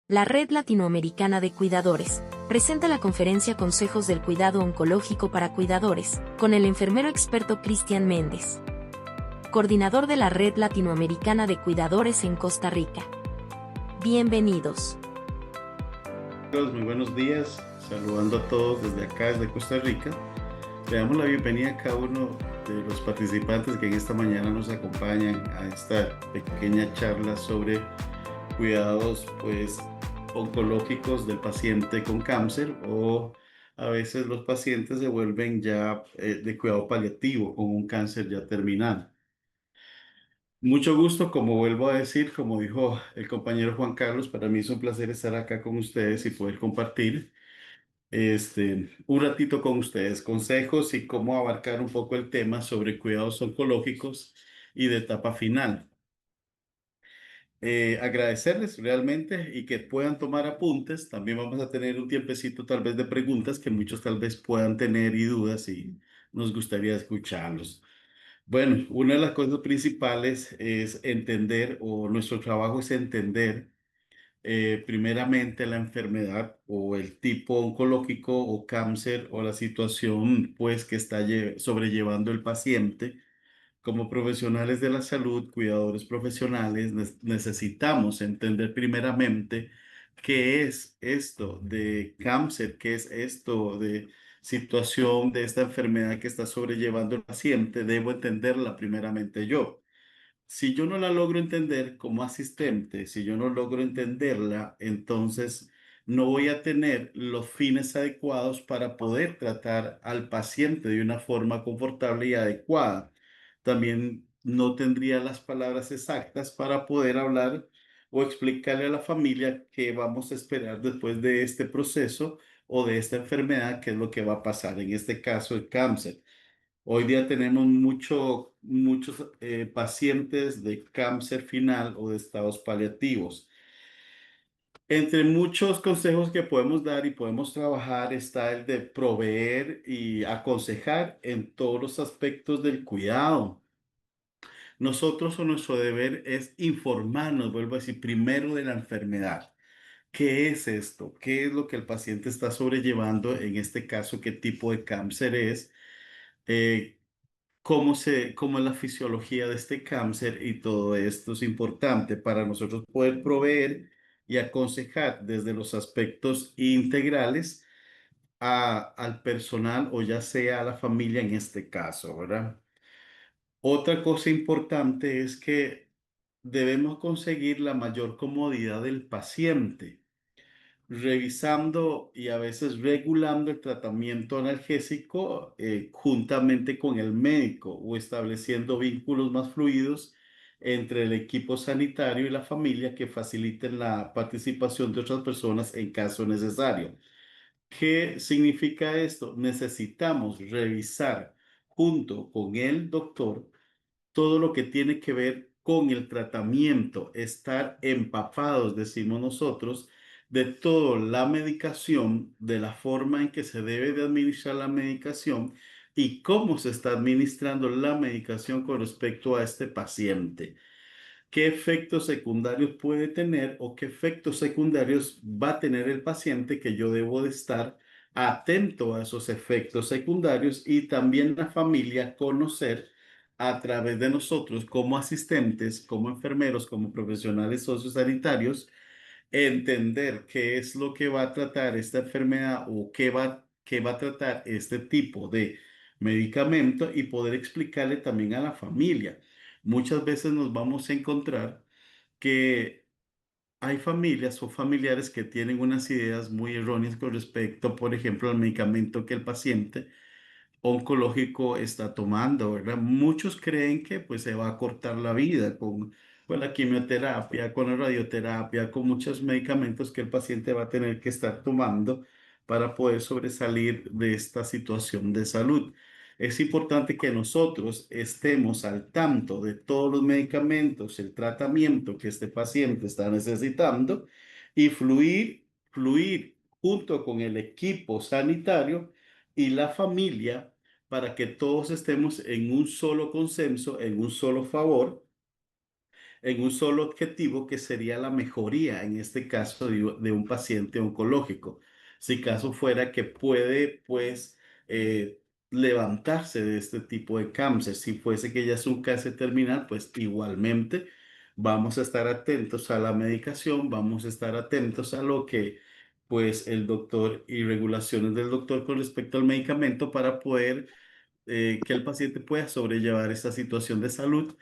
La Red Latinoamericana de Cuidadores presenta la conferencia Consejos del Cuidado Oncológico para Cuidadores, con el enfermero experto Cristian Méndez, coordinador de la Red Latinoamericana de Cuidadores en Costa Rica. Bienvenidos. Muy buenos días, saludando a todos desde acá, desde Costa Rica. Le damos la bienvenida a cada uno de los participantes que en esta mañana nos acompañan a esta pequeña charla sobre cuidados oncológicos del paciente con cáncer, o a veces los pacientes se vuelven ya de cuidado paliativo con un cáncer ya terminal. Mucho gusto, como vuelvo a decir, como dijo el compañero Juan Carlos, para mí es un placer estar acá con ustedes y poder compartir un ratito con ustedes, consejos y cómo abarcar un poco el tema sobre cuidados oncológicos y de etapa final. Agradecerles realmente y que puedan tomar apuntes. También vamos a tener un tiempecito tal vez de preguntas que muchos tal vez puedan tener y dudas, y nos gustaría escucharlos. Bueno, una de las cosas principales es entender, o nuestro trabajo es entender primeramente la enfermedad o el tipo oncológico o cáncer o la situación que está sobrellevando el paciente. Como profesionales de la salud, cuidadores profesionales, necesitamos entender primeramente qué es esto de cáncer, qué es esto de situación de esta enfermedad que está sobrellevando el paciente. Debo entenderla primeramente yo. Si yo no la logro entender como asistente, si yo no logro entenderla, entonces no voy a tener los fines adecuados para poder tratar al paciente de una forma confortable y adecuada. También no tendría las palabras exactas para poder hablar o explicarle a la familia qué vamos a esperar después de este proceso o de esta enfermedad, qué es lo que va a pasar. En este caso, el cáncer. Hoy día tenemos muchos pacientes de cáncer final o de estados paliativos. Entre muchos consejos que podemos dar y podemos trabajar está el de proveer y aconsejar en todos los aspectos del cuidado. Nosotros, o nuestro deber es informarnos, vuelvo a decir, primero de la enfermedad. ¿Qué es esto? ¿Qué es lo que el paciente está sobrellevando? En este caso, ¿qué tipo de cáncer es? Eh, cómo es la fisiología de este cáncer, y todo esto es importante para nosotros poder proveer y aconsejar desde los aspectos integrales al personal, o ya sea a la familia en este caso, ¿verdad? Otra cosa importante es que debemos conseguir la mayor comodidad del paciente, revisando y a veces regulando el tratamiento analgésico juntamente con el médico, o estableciendo vínculos más fluidos entre el equipo sanitario y la familia que faciliten la participación de otras personas en caso necesario. ¿Qué significa esto? Necesitamos revisar junto con el doctor todo lo que tiene que ver con el tratamiento, estar empapados, decimos nosotros, de toda la medicación, de la forma en que se debe de administrar la medicación y cómo se está administrando la medicación con respecto a este paciente. ¿Qué efectos secundarios puede tener, o qué efectos secundarios va a tener el paciente, que yo debo de estar atento a esos efectos secundarios? Y también la familia conocer a través de nosotros como asistentes, como enfermeros, como profesionales sociosanitarios, entender qué es lo que va a tratar esta enfermedad, o qué va a tratar este tipo de medicamento, y poder explicarle también a la familia. Muchas veces nos vamos a encontrar que hay familias o familiares que tienen unas ideas muy erróneas con respecto, por ejemplo, al medicamento que el paciente oncológico está tomando, ¿verdad? Muchos creen que pues se va a cortar la vida con la quimioterapia, con la radioterapia, con muchos medicamentos que el paciente va a tener que estar tomando para poder sobresalir de esta situación de salud. Es importante que nosotros estemos al tanto de todos los medicamentos, el tratamiento que este paciente está necesitando, y fluir junto con el equipo sanitario y la familia, para que todos estemos en un solo consenso, en un solo favor, en un solo objetivo que sería la mejoría, en este caso, de un paciente oncológico. Si caso fuera que puede, pues, levantarse de este tipo de cáncer. Si fuese que ya es un cáncer terminal, pues igualmente vamos a estar atentos a la medicación, vamos a estar atentos a lo que, pues, el doctor y regulaciones del doctor con respecto al medicamento para poder que el paciente pueda sobrellevar esta situación de salud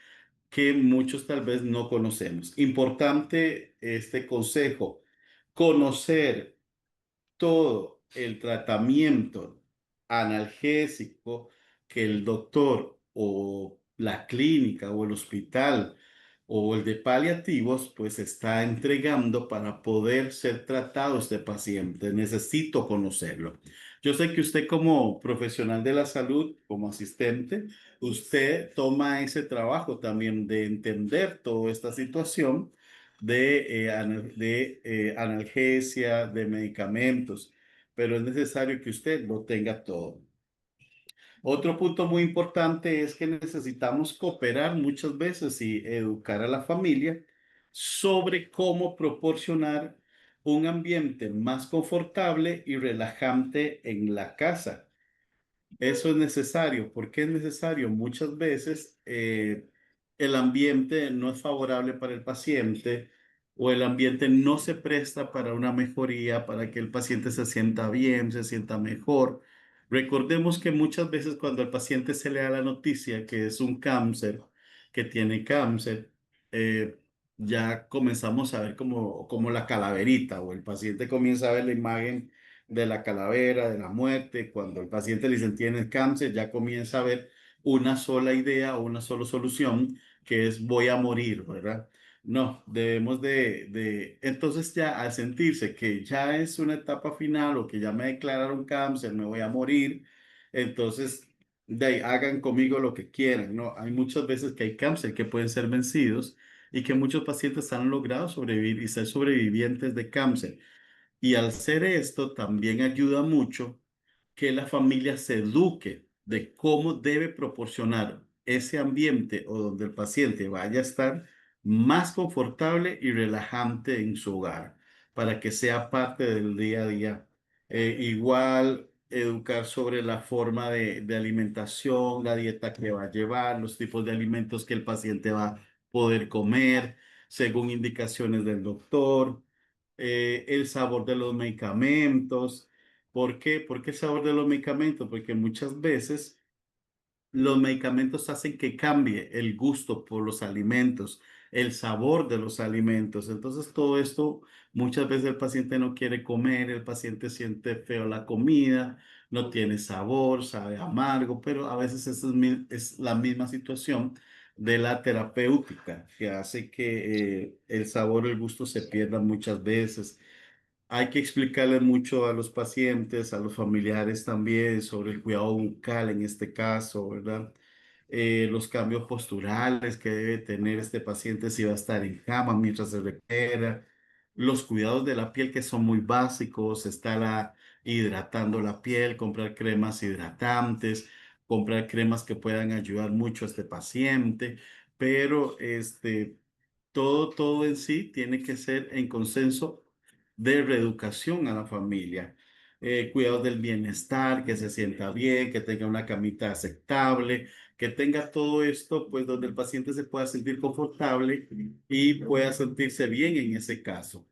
que muchos tal vez no conocemos. Importante este consejo, conocer todo el tratamiento analgésico que el doctor o la clínica o el hospital o el de paliativos pues está entregando para poder ser tratado este paciente. Necesito conocerlo. Yo sé que usted como profesional de la salud, como asistente, usted toma ese trabajo también de entender toda esta situación de analgesia, de medicamentos, pero es necesario que usted lo tenga todo. Otro punto muy importante es que necesitamos cooperar muchas veces y educar a la familia sobre cómo proporcionar un ambiente más confortable y relajante en la casa. Eso es necesario. ¿Por qué es necesario? Muchas veces el ambiente no es favorable para el paciente o el ambiente no se presta para una mejoría, para que el paciente se sienta bien, se sienta mejor. Recordemos que muchas veces cuando al paciente se le da la noticia que es un cáncer, que tiene cáncer, eh, ya comenzamos a ver como la calaverita o el paciente comienza a ver la imagen de la calavera, de la muerte. Cuando el paciente le dicen tiene cáncer, ya comienza a ver una sola idea o una sola solución, que es voy a morir, ¿verdad? No, debemos entonces ya al sentirse que ya es una etapa final o que ya me declararon cáncer, me voy a morir, entonces de ahí, hagan conmigo lo que quieran, ¿no? Hay muchas veces que hay cáncer que pueden ser vencidos y que muchos pacientes han logrado sobrevivir y ser sobrevivientes de cáncer. Y al ser esto, también ayuda mucho que la familia se eduque de cómo debe proporcionar ese ambiente o donde el paciente vaya a estar más confortable y relajante en su hogar, para que sea parte del día a día. Igual, educar sobre la forma de alimentación, la dieta que va a llevar, los tipos de alimentos que el paciente va a poder comer, según indicaciones del doctor, el sabor de los medicamentos. ¿Por qué? ¿Por qué el sabor de los medicamentos? Porque muchas veces los medicamentos hacen que cambie el gusto por los alimentos, el sabor de los alimentos. Entonces, todo esto, muchas veces el paciente no quiere comer, el paciente siente feo la comida, no tiene sabor, sabe amargo, pero a veces esa es la misma situación de la terapéutica, que hace que el sabor, el gusto se pierda muchas veces. Hay que explicarle mucho a los pacientes, a los familiares también sobre el cuidado bucal en este caso, ¿verdad? Los cambios posturales que debe tener este paciente si va a estar en cama mientras se recupera, los cuidados de la piel que son muy básicos, estar hidratando la piel, comprar cremas hidratantes, comprar cremas que puedan ayudar mucho a este paciente, pero todo en sí tiene que ser en consenso de reeducación a la familia. Cuidados del bienestar, que se sienta bien, que tenga una camita aceptable, que tenga todo esto, pues donde el paciente se pueda sentir confortable y pueda sentirse bien en ese caso.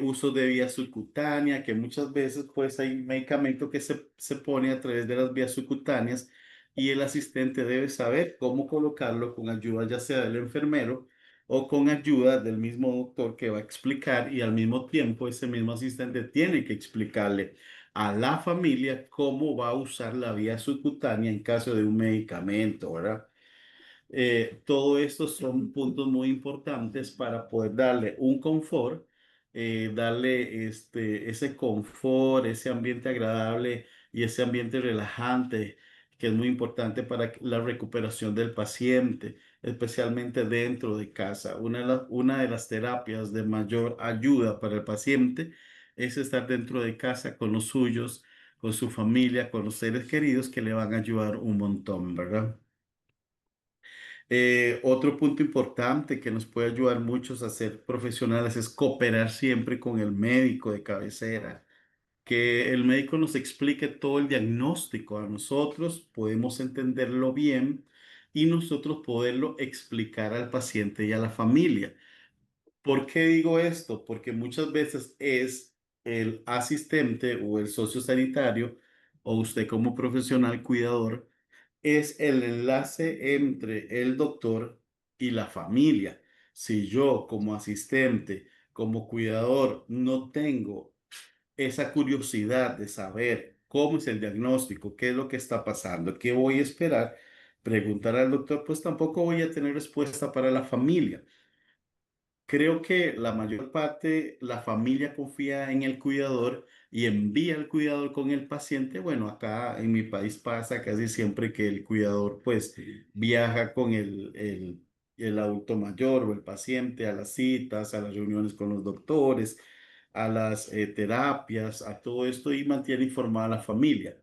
Uso de vía subcutánea, que muchas veces pues hay medicamento que se pone a través de las vías subcutáneas y el asistente debe saber cómo colocarlo con ayuda ya sea del enfermero o con ayuda del mismo doctor que va a explicar, y al mismo tiempo ese mismo asistente tiene que explicarle a la familia cómo va a usar la vía subcutánea en caso de un medicamento, ¿verdad? Todo esto son puntos muy importantes para poder darle un confort, darle ese confort, ese ambiente agradable y ese ambiente relajante, que es muy importante para la recuperación del paciente, especialmente dentro de casa. Una de las terapias de mayor ayuda para el paciente es estar dentro de casa con los suyos, con su familia, con los seres queridos que le van a ayudar un montón, ¿verdad? Otro punto importante que nos puede ayudar muchos a ser profesionales es cooperar siempre con el médico de cabecera, que el médico nos explique todo el diagnóstico a nosotros, podemos entenderlo bien y nosotros poderlo explicar al paciente y a la familia. ¿Por qué digo esto? Porque muchas veces es el asistente o el sociosanitario o usted como profesional cuidador es el enlace entre el doctor y la familia. Si yo como asistente, como cuidador, no tengo esa curiosidad de saber cómo es el diagnóstico, qué es lo que está pasando, qué voy a esperar, preguntar al doctor, pues tampoco voy a tener respuesta para la familia. Creo que la mayor parte, la familia confía en el cuidador y envía al cuidador con el paciente. Bueno, acá en mi país pasa casi siempre que el cuidador pues viaja con el adulto mayor o el paciente a las citas, a las reuniones con los doctores, a las terapias, a todo esto y mantiene informada a la familia.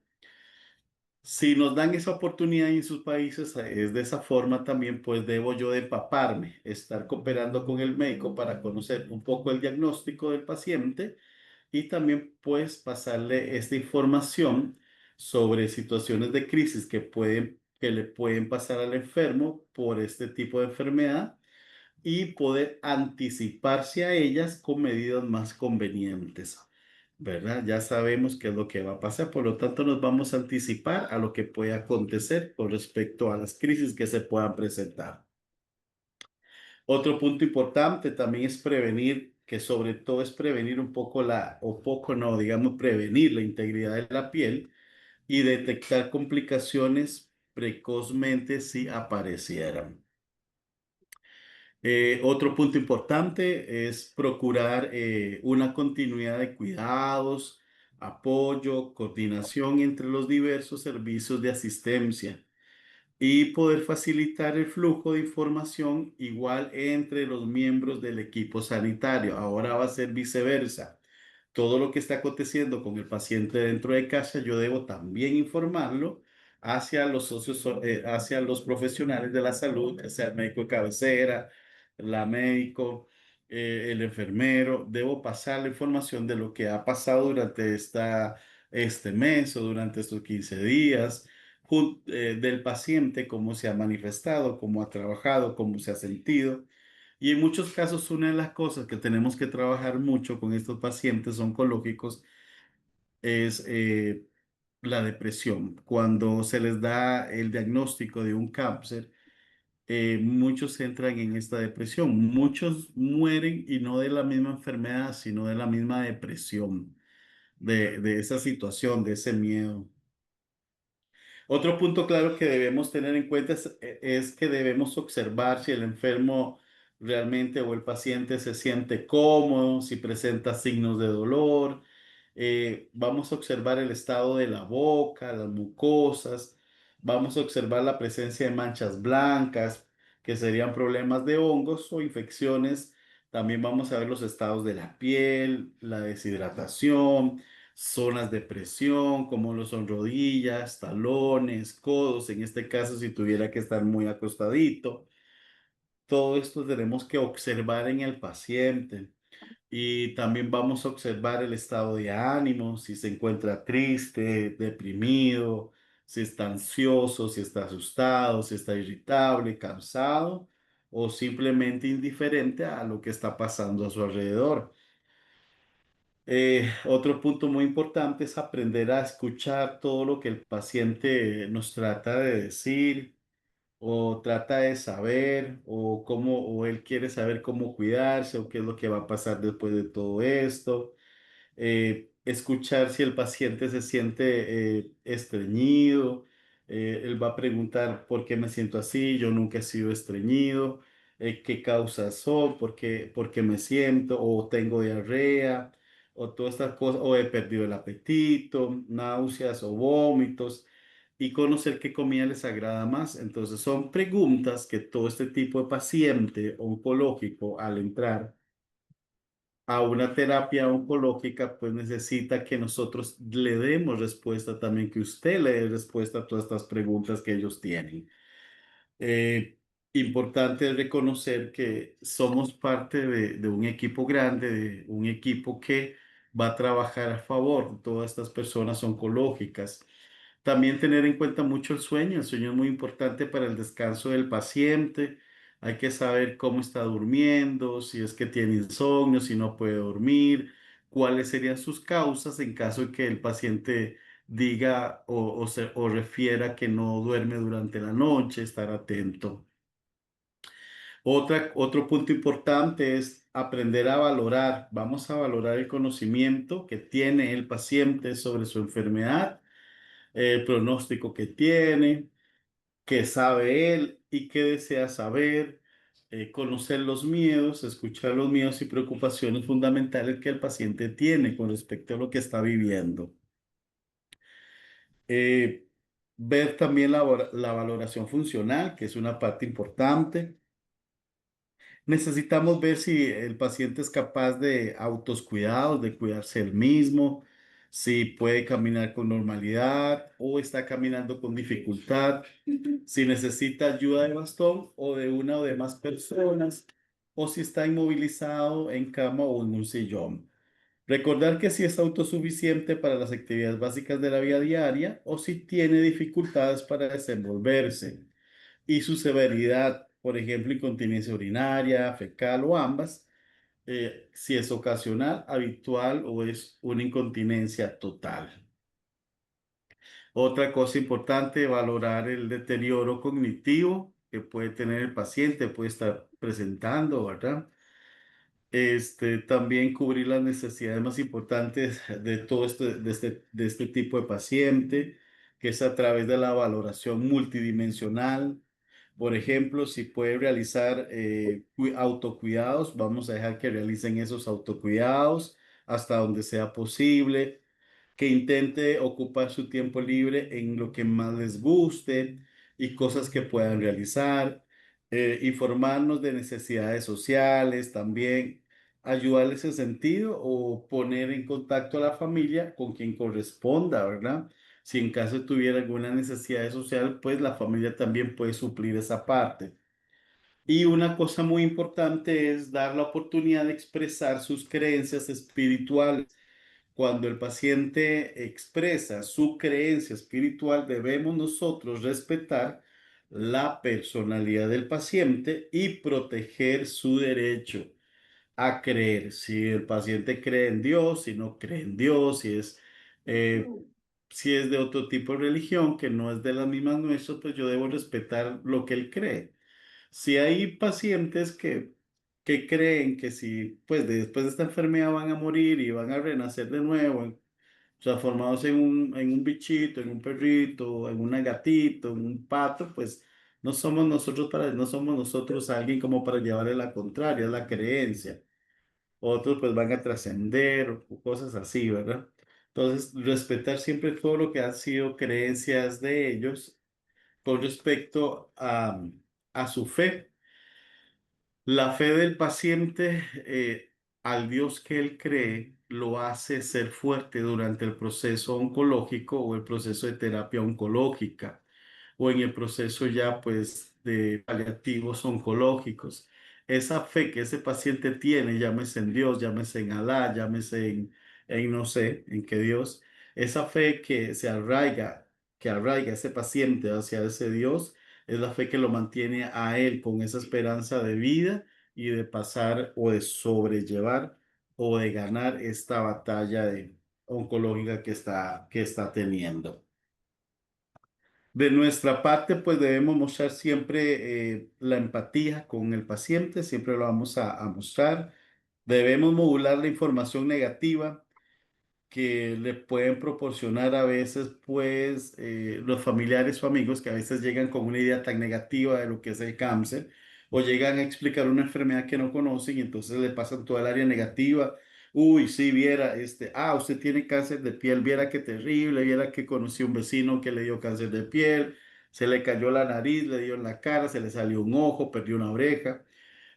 Si nos dan esa oportunidad en sus países, es de esa forma también, pues debo yo de empaparme, estar cooperando con el médico para conocer un poco el diagnóstico del paciente y también pues pasarle esta información sobre situaciones de crisis que le pueden pasar al enfermo por este tipo de enfermedad y poder anticiparse a ellas con medidas más convenientes. ¿Verdad? Ya sabemos qué es lo que va a pasar, por lo tanto nos vamos a anticipar a lo que puede acontecer con respecto a las crisis que se puedan presentar. Otro punto importante también es prevenir, que sobre todo es prevenir un poco o poco no, digamos, prevenir la integridad de la piel y detectar complicaciones precozmente si aparecieran. Otro punto importante es procurar una continuidad de cuidados, apoyo, coordinación entre los diversos servicios de asistencia y poder facilitar el flujo de información igual entre los miembros del equipo sanitario. Ahora va a ser viceversa. Todo lo que está aconteciendo con el paciente dentro de casa, yo debo también informarlo hacia los socios, hacia los profesionales de la salud, sea el médico de cabecera, la médico, el enfermero. Debo pasar la información de lo que ha pasado durante este mes o durante estos 15 días del paciente, cómo se ha manifestado, cómo ha trabajado, cómo se ha sentido. Y en muchos casos, una de las cosas que tenemos que trabajar mucho con estos pacientes oncológicos es la depresión. Cuando se les da el diagnóstico de un cáncer, muchos entran en esta depresión. Muchos mueren y no de la misma enfermedad, sino de la misma depresión, de esa situación, de ese miedo. Otro punto claro que debemos tener en cuenta es que debemos observar si el enfermo realmente o el paciente se siente cómodo, si presenta signos de dolor. Vamos a observar el estado de la boca, las mucosas. Vamos a observar la presencia de manchas blancas, que serían problemas de hongos o infecciones. También vamos a ver los estados de la piel, la deshidratación, zonas de presión, como lo son rodillas, talones, codos, en este caso si tuviera que estar muy acostadito. Todo esto tenemos que observar en el paciente y también vamos a observar el estado de ánimo, si se encuentra triste, deprimido, si está ansioso, si está asustado, si está irritable, cansado o simplemente indiferente a lo que está pasando a su alrededor. Otro punto muy importante es aprender a escuchar todo lo que el paciente nos trata de decir o trata de saber o cómo o él quiere saber cómo cuidarse o qué es lo que va a pasar después de todo esto. Escuchar si el paciente se siente estreñido. Él va a preguntar por qué me siento así, yo nunca he sido estreñido, qué causas son, por qué me siento, o tengo diarrea, o todas estas cosas, o he perdido el apetito, náuseas o vómitos, y conocer qué comida les agrada más. Entonces son preguntas que todo este tipo de paciente oncológico al entrar a una terapia oncológica, pues necesita que nosotros le demos respuesta también, que usted le dé respuesta a todas estas preguntas que ellos tienen. Eh, Importante es reconocer que somos parte de un equipo grande, de un equipo que va a trabajar a favor de todas estas personas oncológicas. También tener en cuenta mucho el sueño es muy importante para el descanso del paciente. Hay que saber cómo está durmiendo, si es que tiene insomnio, si no puede dormir, cuáles serían sus causas en caso de que el paciente diga o refiera que no duerme durante la noche, estar atento. Otro punto importante es aprender a valorar. Vamos a valorar el conocimiento que tiene el paciente sobre su enfermedad, el pronóstico que tiene, qué sabe él y qué desea saber, conocer los miedos, escuchar los miedos y preocupaciones fundamentales que el paciente tiene con respecto a lo que está viviendo. Eh, Ver también la valoración funcional, que es una parte importante. Necesitamos ver si el paciente es capaz de autocuidados, de cuidarse él mismo, si puede caminar con normalidad o está caminando con dificultad, si necesita ayuda de bastón o de una o de más personas, o si está inmovilizado en cama o en un sillón. Recordar que si es autosuficiente para las actividades básicas de la vida diaria o si tiene dificultades para desenvolverse y su severidad, por ejemplo, incontinencia urinaria, fecal o ambas, si es ocasional, habitual o es una incontinencia total. Otra cosa importante, valorar el deterioro cognitivo que puede tener el paciente, puede estar presentando, ¿verdad? También cubrir las necesidades más importantes de todo de este tipo de paciente, que es a través de la valoración multidimensional. Por ejemplo, si puede realizar autocuidados, vamos a dejar que realicen esos autocuidados hasta donde sea posible, que intente ocupar su tiempo libre en lo que más les guste y cosas que puedan realizar, informarnos de necesidades sociales también, ayudarles en ese sentido o poner en contacto a la familia con quien corresponda, ¿verdad? Si en caso tuviera alguna necesidad social, pues la familia también puede suplir esa parte. Y una cosa muy importante es dar la oportunidad de expresar sus creencias espirituales. Cuando el paciente expresa su creencia espiritual, debemos nosotros respetar la personalidad del paciente y proteger su derecho a creer. Si el paciente cree en Dios, si no cree en Dios, eh, si es de otro tipo de religión que no es de las mismas nuestras, pues yo debo respetar lo que él cree. Si hay pacientes que creen que si pues después de esta enfermedad van a morir y van a renacer de nuevo, transformados en un bichito, en un perrito, en una gatito, en un pato, pues no somos nosotros alguien como para llevarle la contraria, es la creencia. Otros pues van a trascender o cosas así, ¿verdad? Entonces, respetar siempre todo lo que han sido creencias de ellos con respecto a su fe. La fe del paciente al Dios que él cree lo hace ser fuerte durante el proceso oncológico o el proceso de terapia oncológica o en el proceso ya pues de paliativos oncológicos. Esa fe que ese paciente tiene, llámese en Dios, llámese en Alá, llámese en no sé, en qué Dios, esa fe que arraiga ese paciente hacia ese Dios, es la fe que lo mantiene a él con esa esperanza de vida y de pasar o de sobrellevar o de ganar esta batalla oncológica que está teniendo. De nuestra parte, pues debemos mostrar siempre la empatía con el paciente, siempre lo vamos a mostrar. Debemos modular la información negativa que le pueden proporcionar a veces, pues, los familiares o amigos que a veces llegan con una idea tan negativa de lo que es el cáncer o llegan a explicar una enfermedad que no conocen y entonces le pasan toda el área negativa. Uy, sí, viera, usted tiene cáncer de piel, viera qué terrible, viera que conocí un vecino que le dio cáncer de piel, se le cayó la nariz, le dio en la cara, se le salió un ojo, perdió una oreja.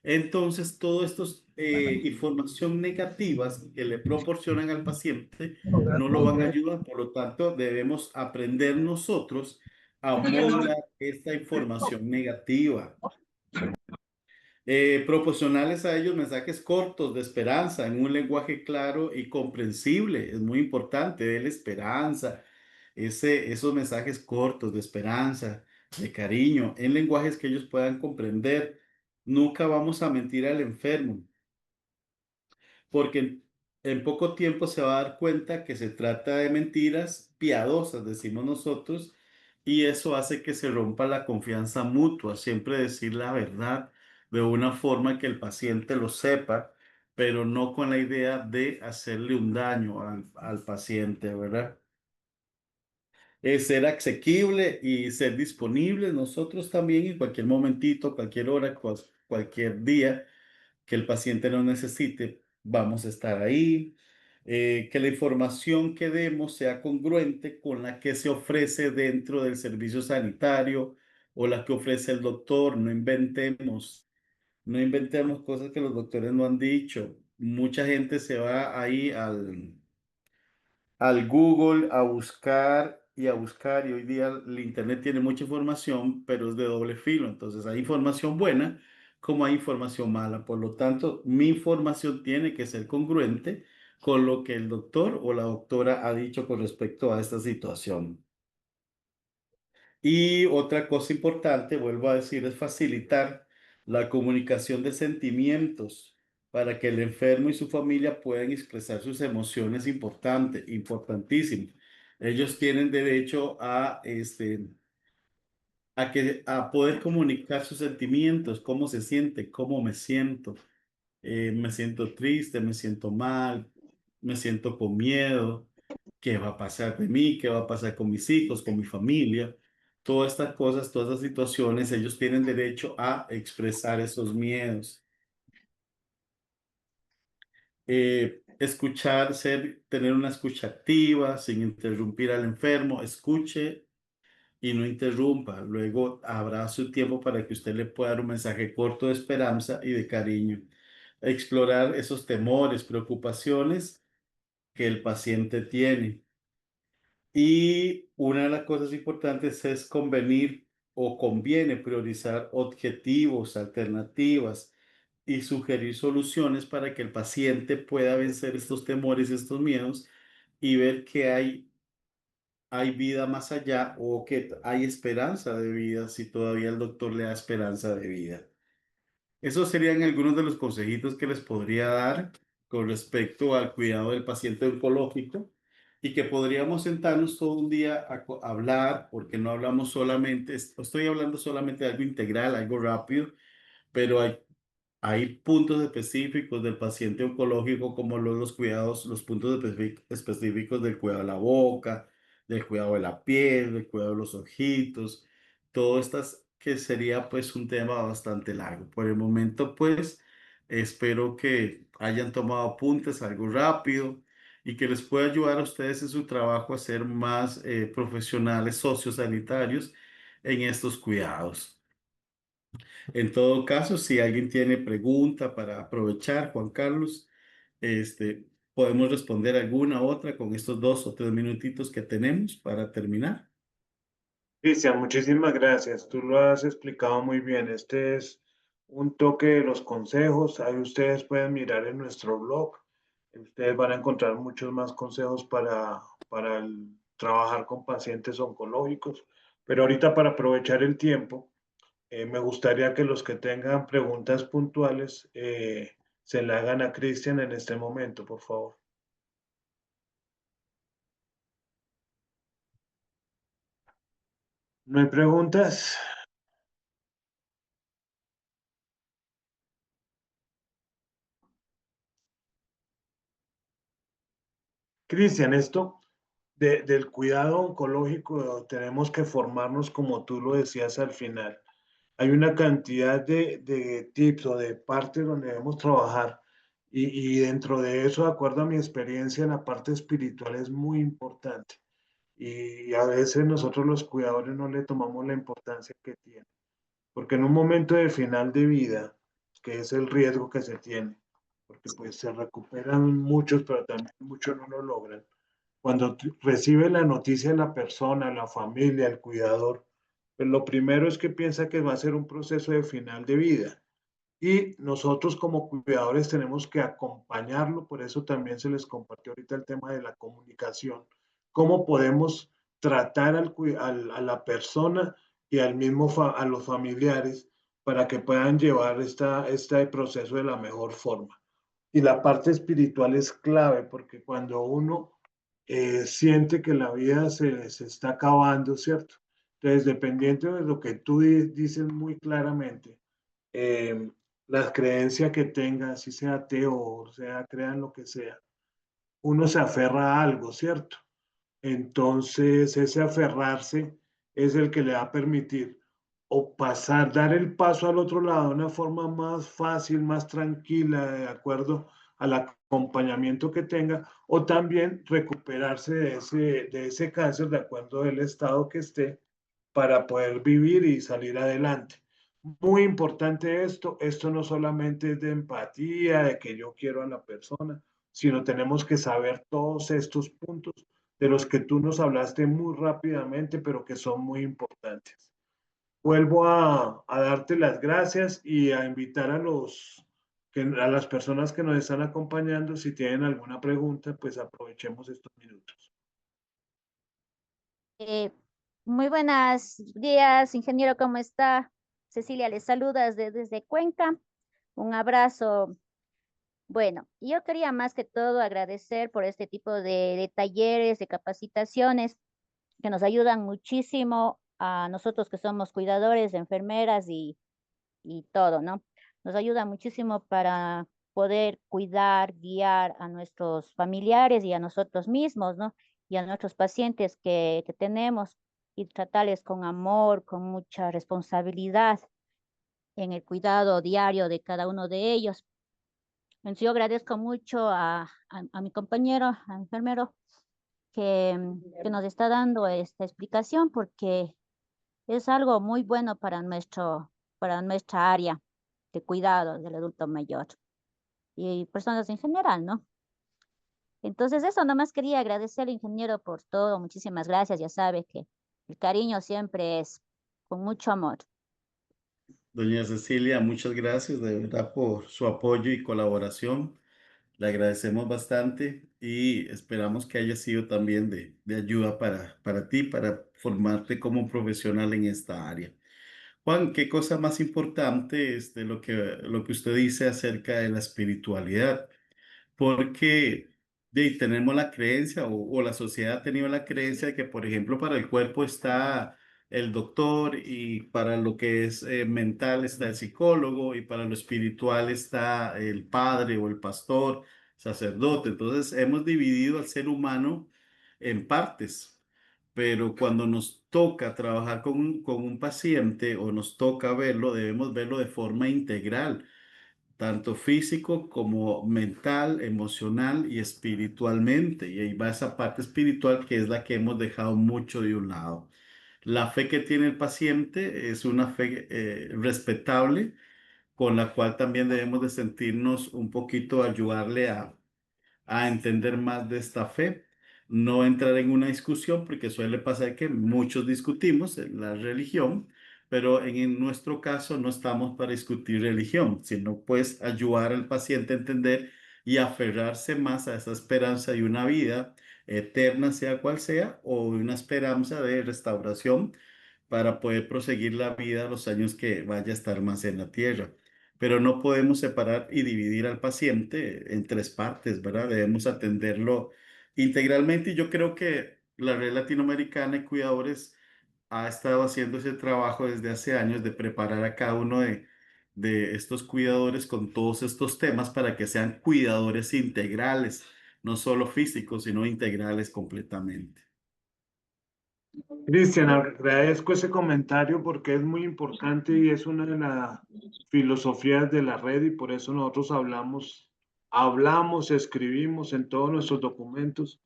Entonces, todo esto es información negativas que le proporcionan al paciente no lo van a ayudar. Por lo tanto, debemos aprender nosotros a modular esta información negativa. Proporcionarles a ellos mensajes cortos de esperanza en un lenguaje claro y comprensible. Es muy importante, la esperanza, esos mensajes cortos de esperanza, de cariño, en lenguajes que ellos puedan comprender. Nunca vamos a mentir al enfermo, porque en poco tiempo se va a dar cuenta que se trata de mentiras piadosas, decimos nosotros, y eso hace que se rompa la confianza mutua, siempre decir la verdad de una forma que el paciente lo sepa, pero no con la idea de hacerle un daño al paciente, ¿verdad? Es ser asequible y ser disponible nosotros también en cualquier momentito, cualquier hora, cualquier día que el paciente no necesite, vamos a estar ahí. Que la información que demos sea congruente con la que se ofrece dentro del servicio sanitario o la que ofrece el doctor. No inventemos cosas que los doctores no han dicho. Mucha gente se va ahí al Google a buscar y a buscar, y hoy día el Internet tiene mucha información, pero es de doble filo. Entonces hay información buena como hay información mala. Por lo tanto, mi información tiene que ser congruente con lo que el doctor o la doctora ha dicho con respecto a esta situación. Y otra cosa importante, vuelvo a decir, es facilitar la comunicación de sentimientos para que el enfermo y su familia puedan expresar sus emociones. Importante, importantísimo. Ellos tienen derecho a poder comunicar sus sentimientos, cómo se siente, cómo me siento triste, me siento mal, me siento con miedo, qué va a pasar de mí, qué va a pasar con mis hijos, con mi familia. Todas estas cosas, todas estas situaciones, ellos tienen derecho a expresar esos miedos. Escuchar, tener una escucha activa, sin interrumpir al enfermo, escuche y no interrumpa. Luego habrá su tiempo para que usted le pueda dar un mensaje corto de esperanza y de cariño. Explorar esos temores, preocupaciones que el paciente tiene. Y una de las cosas importantes es convenir o conviene priorizar objetivos, alternativas y sugerir soluciones para que el paciente pueda vencer estos temores, estos miedos y ver que hay vida más allá o que hay esperanza de vida si todavía el doctor le da esperanza de vida. Esos serían algunos de los consejitos que les podría dar con respecto al cuidado del paciente oncológico y que podríamos sentarnos todo un día a hablar, porque no hablamos solamente, estoy hablando solamente de algo integral, algo rápido, pero hay puntos específicos del paciente oncológico, como los cuidados, los puntos específicos del cuidado de la boca, del cuidado de la piel, del cuidado de los ojitos, todo estas que sería pues un tema bastante largo. Por el momento pues espero que hayan tomado apuntes, algo rápido y que les pueda ayudar a ustedes en su trabajo a ser más profesionales sociosanitarios en estos cuidados. En todo caso, si alguien tiene pregunta para aprovechar, Juan Carlos, podemos responder alguna otra con estos 2 o 3 minutitos que tenemos para terminar. Cristian, muchísimas gracias. Tú lo has explicado muy bien. Este es un toque de los consejos. Ahí ustedes pueden mirar en nuestro blog. Ustedes van a encontrar muchos más consejos para trabajar con pacientes oncológicos. Pero ahorita para aprovechar el tiempo, me gustaría que los que tengan preguntas puntuales se la hagan a Cristian en este momento, por favor. ¿No hay preguntas? Cristian, esto del cuidado oncológico tenemos que formarnos como tú lo decías al final. Hay una cantidad de tips o de partes donde debemos trabajar y dentro de eso, de acuerdo a mi experiencia, la parte espiritual es muy importante y a veces nosotros los cuidadores no le tomamos la importancia que tiene, porque en un momento de final de vida, que es el riesgo que se tiene, porque pues se recuperan muchos, pero también muchos no lo logran cuando recibe la noticia la persona, la familia, el cuidador, pues lo primero es que piensa que va a ser un proceso de final de vida. y nosotros como cuidadores tenemos que acompañarlo, por eso también se les compartió ahorita el tema de la comunicación, cómo podemos tratar a la persona y al mismo a los familiares para que puedan llevar este proceso de la mejor forma. Y la parte espiritual es clave porque cuando uno siente que la vida se está acabando, ¿cierto? Entonces, dependiente de lo que tú dices muy claramente, eh, la creencia que tenga, si sea ateo o sea, crean lo que sea, uno se aferra a algo, ¿cierto? Entonces, ese aferrarse es el que le va a permitir o pasar, dar el paso al otro lado de una forma más fácil, más tranquila, de acuerdo al acompañamiento que tenga, o también recuperarse de ese cáncer de acuerdo al estado que esté para poder vivir y salir adelante. Muy importante esto no solamente es de empatía, de que yo quiero a la persona, sino tenemos que saber todos estos puntos de los que tú nos hablaste muy rápidamente, pero que son muy importantes. Vuelvo a darte las gracias y a invitar a las personas que nos están acompañando, si tienen alguna pregunta, pues aprovechemos estos minutos. Eh, Muy buenos días, ingeniero, ¿cómo está? Cecilia, les saluda desde Cuenca. Un abrazo. Bueno, yo quería más que todo agradecer por este tipo de talleres, de capacitaciones que nos ayudan muchísimo a nosotros que somos cuidadores, enfermeras y todo, ¿no? Nos ayuda muchísimo para poder cuidar, guiar a nuestros familiares y a nosotros mismos, ¿no? Y a nuestros pacientes que tenemos y tratarles con amor, con mucha responsabilidad en el cuidado diario de cada uno de ellos. Entonces, yo agradezco mucho a mi compañero, al enfermero, que nos está dando esta explicación porque es algo muy bueno para nuestra área de cuidado del adulto mayor y personas en general, ¿no? Entonces, eso nomás quería agradecer al ingeniero por todo. Muchísimas gracias. Ya sabe que el cariño siempre es con mucho amor. Doña Cecilia, muchas gracias de verdad por su apoyo y colaboración. Le agradecemos bastante y esperamos que haya sido también de ayuda para ti, para formarte como profesional en esta área. Juan, ¿qué cosa más importante es de lo que usted dice acerca de la espiritualidad? Porque tenemos la creencia o la sociedad ha tenido la creencia de que, por ejemplo, para el cuerpo está el doctor y para lo que es mental está el psicólogo y para lo espiritual está el padre o el pastor, sacerdote. Entonces hemos dividido al ser humano en partes. Pero cuando nos toca trabajar con un paciente o nos toca verlo, debemos verlo de forma integral tanto físico como mental, emocional y espiritualmente. Y ahí va esa parte espiritual que es la que hemos dejado mucho de un lado. La fe que tiene el paciente es una fe respetable, con la cual también debemos de sentirnos un poquito, ayudarle a entender más de esta fe, no entrar en una discusión, porque suele pasar que muchos discutimos en la religión, pero en nuestro caso no estamos para discutir religión, sino pues ayudar al paciente a entender y aferrarse más a esa esperanza de una vida eterna, sea cual sea, o una esperanza de restauración para poder proseguir la vida los años que vaya a estar más en la tierra. Pero no podemos separar y dividir al paciente en tres partes, ¿verdad? Debemos atenderlo integralmente y yo creo que la Red Latinoamericana de Cuidadores ha estado haciendo ese trabajo desde hace años de preparar a cada uno de estos cuidadores con todos estos temas para que sean cuidadores integrales, no solo físicos, sino integrales completamente. Cristian, agradezco ese comentario porque es muy importante y es una de las filosofías de la red y por eso nosotros hablamos, escribimos en todos nuestros documentos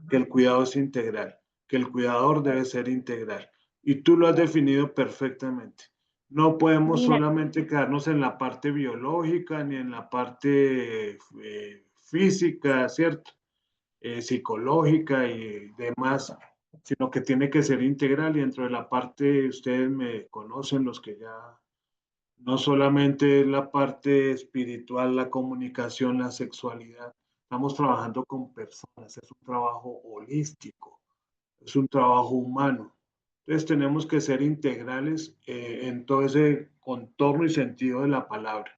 que el cuidado es integral, que el cuidador debe ser integral. Y tú lo has definido perfectamente. No podemos Mira, solamente quedarnos en la parte biológica ni en la parte física, ¿cierto? Psicológica y demás, sino que tiene que ser integral y dentro de la parte, ustedes me conocen, los que ya No solamente la parte espiritual, la comunicación, la sexualidad. Estamos trabajando con personas, es un trabajo holístico, es un trabajo humano. Entonces tenemos que ser integrales en todo ese contorno y sentido de la palabra.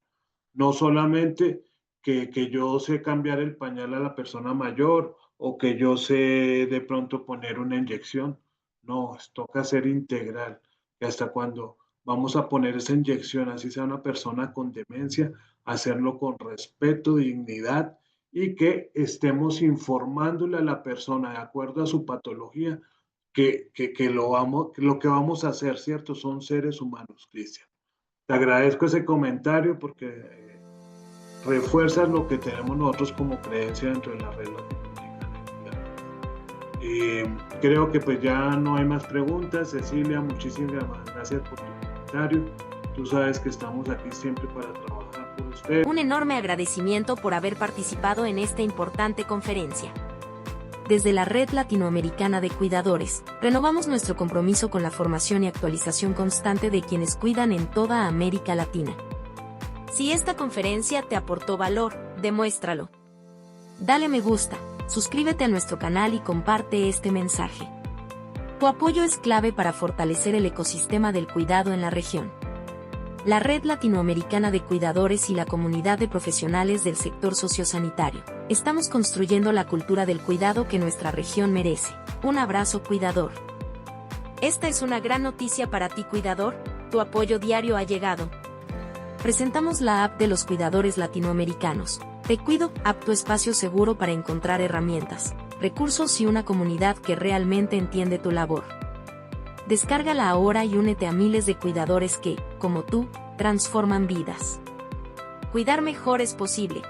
No solamente que yo sé cambiar el pañal a la persona mayor o que yo sé de pronto poner una inyección. No, toca ser integral. Que hasta cuando vamos a poner esa inyección, así sea una persona con demencia, hacerlo con respeto, dignidad y que estemos informándole a la persona de acuerdo a su patología que lo que vamos a hacer, ¿cierto? Son seres humanos, Cristian. Te agradezco ese comentario porque refuerza lo que tenemos nosotros como creencia dentro de la red latinoamericana. Creo que pues ya no hay más preguntas. Cecilia, muchísimas gracias por tu comentario. Tú sabes que estamos aquí siempre para trabajar por usted. Un enorme agradecimiento por haber participado en esta importante conferencia. Desde la Red Latinoamericana de Cuidadores, renovamos nuestro compromiso con la formación y actualización constante de quienes cuidan en toda América Latina. Si esta conferencia te aportó valor, demuéstralo. Dale me gusta, suscríbete a nuestro canal y comparte este mensaje. Tu apoyo es clave para fortalecer el ecosistema del cuidado en la región. La Red Latinoamericana de Cuidadores y la comunidad de profesionales del sector sociosanitario. Estamos construyendo la cultura del cuidado que nuestra región merece. Un abrazo, cuidador. Esta es una gran noticia para ti, cuidador. Tu apoyo diario ha llegado. Presentamos la app de los cuidadores latinoamericanos. Te Cuido, app, tu espacio seguro para encontrar herramientas, recursos y una comunidad que realmente entiende tu labor. Descárgala ahora y únete a miles de cuidadores que, como tú, transforman vidas. Cuidar mejor es posible.